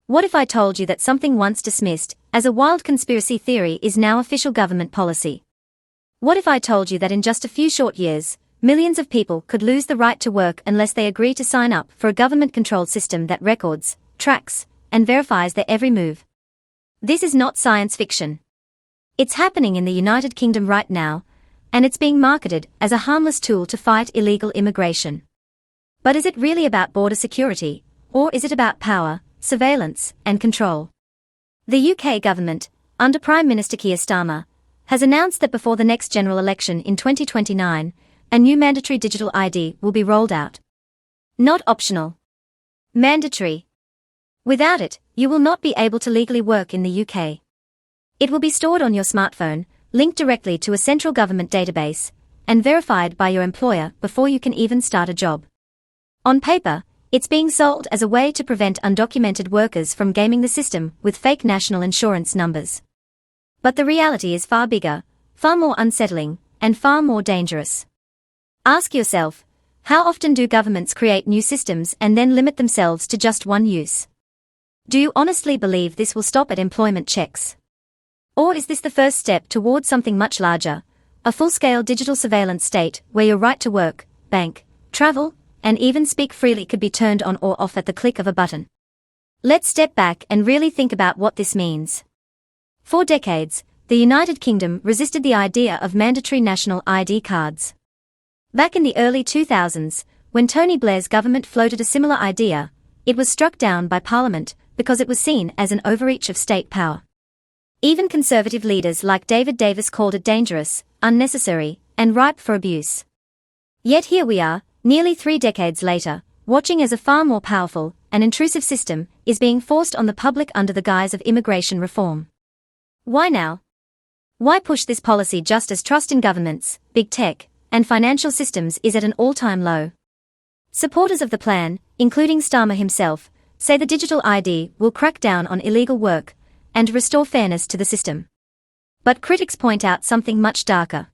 What if I told you that something once dismissed as a wild conspiracy theory is now official government policy? What if I told you that in just a few short years, millions of people could lose the right to work unless they agree to sign up for a government-controlled system that records, tracks, and verifies their every move? This is not science fiction. It's happening in the United Kingdom right now, and it's being marketed as a harmless tool to fight illegal immigration. But is it really about border security, or is it about power, surveillance, and control? The UK government, under Prime Minister Keir Starmer, has announced that before the next general election in 2029, a new mandatory digital ID will be rolled out. Not optional. Mandatory. Without it, you will not be able to legally work in the UK. It will be stored on your smartphone, linked directly to a central government database, and verified by your employer before you can even start a job. On paper, it's being sold as a way to prevent undocumented workers from gaming the system with fake national insurance numbers. But the reality is far bigger, far more unsettling, and far more dangerous. Ask yourself, how often do governments create new systems and then limit themselves to just one use? Do you honestly believe this will stop at employment checks? Or is this the first step towards something much larger, a full-scale digital surveillance state where your right to work, bank, travel, and even speak freely could be turned on or off at the click of a button? Let's step back and really think about what this means. For decades, the United Kingdom resisted the idea of mandatory national ID cards. Back in the early 2000s, when Tony Blair's government floated a similar idea, it was struck down by Parliament because it was seen as an overreach of state power. Even conservative leaders like David Davis called it dangerous, unnecessary, and ripe for abuse. Yet here we are, nearly 3 decades later, watching as a far more powerful and intrusive system is being forced on the public under the guise of immigration reform. Why now? Why push this policy just as trust in governments, big tech, and financial systems is at an all-time low? Supporters of the plan, including Starmer himself, say the digital ID will crack down on illegal work and restore fairness to the system. But critics point out something much darker.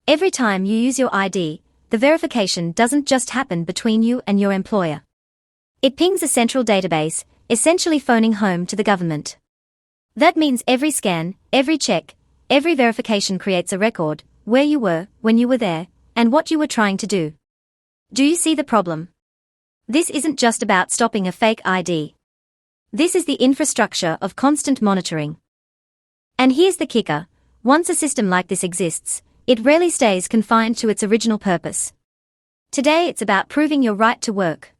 Every time you use your ID, the verification doesn't just happen between you and your employer. It pings a central database, essentially phoning home to the government. That means every scan, every check, every verification creates a record, where you were, when you were there, and what you were trying to do. Do you see the problem? This isn't just about stopping a fake ID. This is the infrastructure of constant monitoring. And here's the kicker: once a system like this exists, it rarely stays confined to its original purpose. Today it's about proving your right to work.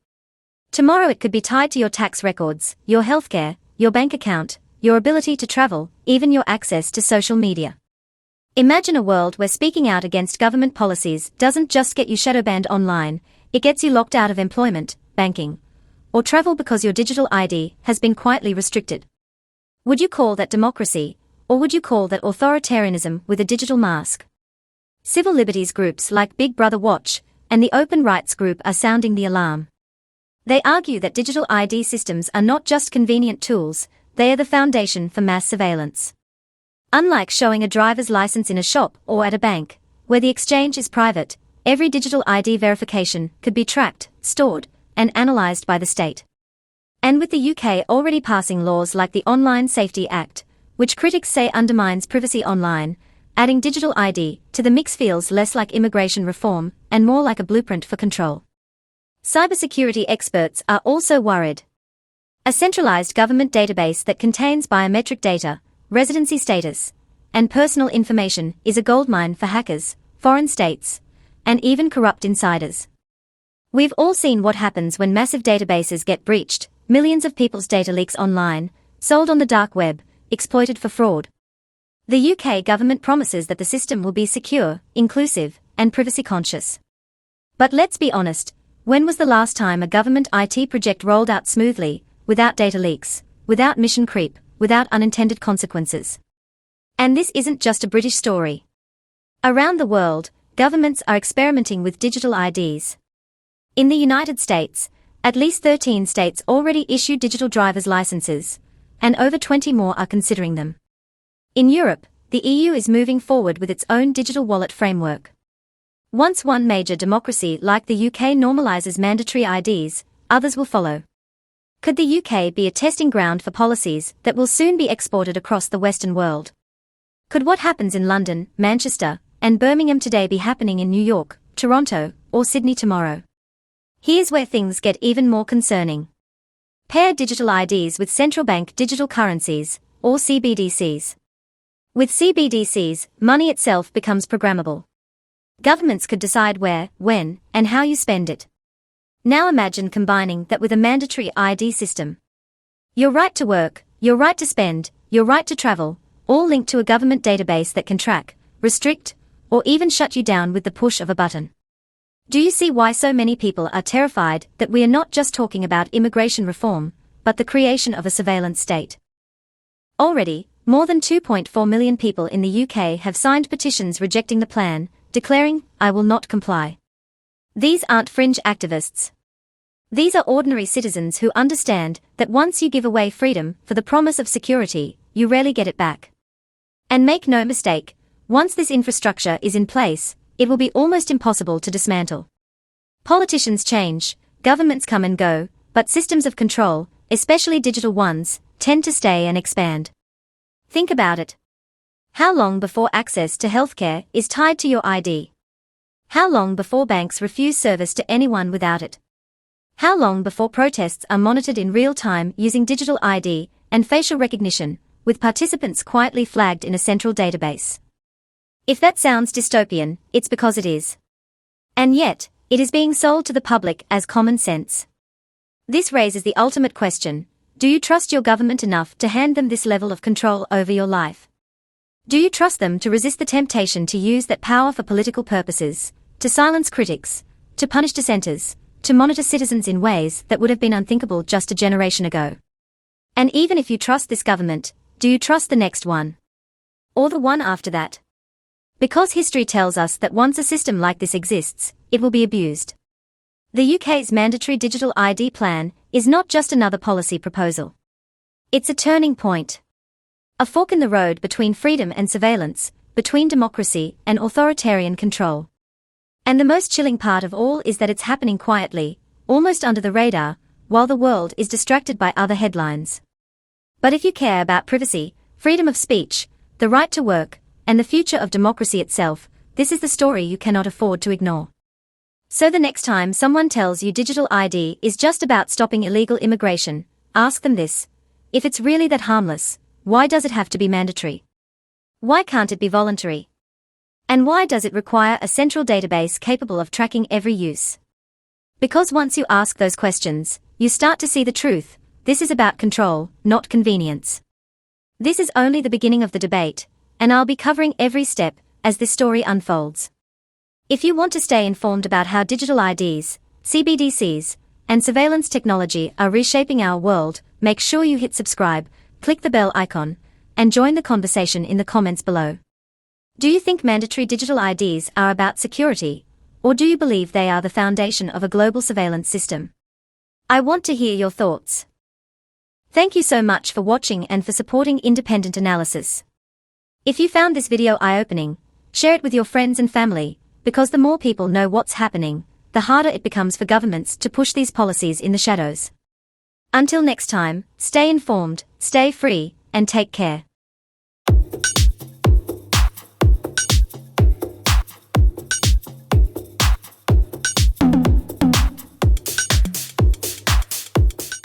Tomorrow it could be tied to your tax records, your healthcare, your bank account, your ability to travel, even your access to social media. Imagine a world where speaking out against government policies doesn't just get you shadow banned online, it gets you locked out of employment, banking, or travel because your digital ID has been quietly restricted. Would you call that democracy, or would you call that authoritarianism with a digital mask? Civil liberties groups like Big Brother Watch and the Open Rights Group are sounding the alarm. They argue that digital ID systems are not just convenient tools, they are the foundation for mass surveillance. Unlike showing a driver's license in a shop or at a bank, where the exchange is private, every digital ID verification could be tracked, stored, and analyzed by the state. And with the UK already passing laws like the Online Safety Act, which critics say undermines privacy online, adding digital ID to the mix feels less like immigration reform and more like a blueprint for control. Cybersecurity experts are also worried. A centralized government database that contains biometric data, residency status, and personal information is a goldmine for hackers, foreign states, and even corrupt insiders. We've all seen what happens when massive databases get breached: millions of people's data leaks online, sold on the dark web, exploited for fraud. The UK government promises that the system will be secure, inclusive, and privacy-conscious. But let's be honest, when was the last time a government IT project rolled out smoothly, without data leaks, without mission creep, without unintended consequences? And this isn't just a British story. Around the world, governments are experimenting with digital IDs. In the United States, at least 13 states already issued digital driver's licenses, and over 20 more are considering them. In Europe, the EU is moving forward with its own digital wallet framework. Once one major democracy like the UK normalizes mandatory IDs, others will follow. Could the UK be a testing ground for policies that will soon be exported across the Western world? Could what happens in London, Manchester, and Birmingham today be happening in New York, Toronto, or Sydney tomorrow? Here's where things get even more concerning. Pair digital IDs with central bank digital currencies, or CBDCs. With CBDCs, money itself becomes programmable. Governments could decide where, when, and how you spend it. Now imagine combining that with a mandatory ID system. Your right to work, your right to spend, your right to travel, all linked to a government database that can track, restrict, or even shut you down with the push of a button. Do you see why so many people are terrified that we are not just talking about immigration reform, but the creation of a surveillance state? Already, more than 2.4 million people in the UK have signed petitions rejecting the plan, declaring, "I will not comply." These aren't fringe activists. These are ordinary citizens who understand that once you give away freedom for the promise of security, you rarely get it back. And make no mistake, once this infrastructure is in place, it will be almost impossible to dismantle. Politicians change, governments come and go, but systems of control, especially digital ones, tend to stay and expand. Think about it. How long before access to healthcare is tied to your ID? How long before banks refuse service to anyone without it? How long before protests are monitored in real time using digital ID and facial recognition, with participants quietly flagged in a central database? If that sounds dystopian, it's because it is. And yet, it is being sold to the public as common sense. This raises the ultimate question: do you trust your government enough to hand them this level of control over your life? Do you trust them to resist the temptation to use that power for political purposes, to silence critics, to punish dissenters, to monitor citizens in ways that would have been unthinkable just a generation ago? And even if you trust this government, do you trust the next one? Or the one after that? Because history tells us that once a system like this exists, it will be abused. The UK's mandatory digital ID plan is not just another policy proposal. It's a turning point. A fork in the road between freedom and surveillance, between democracy and authoritarian control. And the most chilling part of all is that it's happening quietly, almost under the radar, while the world is distracted by other headlines. But if you care about privacy, freedom of speech, the right to work, and the future of democracy itself, this is the story you cannot afford to ignore. So the next time someone tells you digital ID is just about stopping illegal immigration, ask them this: if it's really that harmless, why does it have to be mandatory? Why can't it be voluntary? And why does it require a central database capable of tracking every use? Because once you ask those questions, you start to see the truth. This is about control, not convenience. This is only the beginning of the debate, and I'll be covering every step as this story unfolds. If you want to stay informed about how digital IDs, CBDCs, and surveillance technology are reshaping our world, make sure you hit subscribe, click the bell icon, and join the conversation in the comments below. Do you think mandatory digital IDs are about security, or do you believe they are the foundation of a global surveillance system? I want to hear your thoughts. Thank you so much for watching and for supporting independent analysis. If you found this video eye-opening, share it with your friends and family, because the more people know what's happening, the harder it becomes for governments to push these policies in the shadows. Until next time, stay informed, stay free, and take care.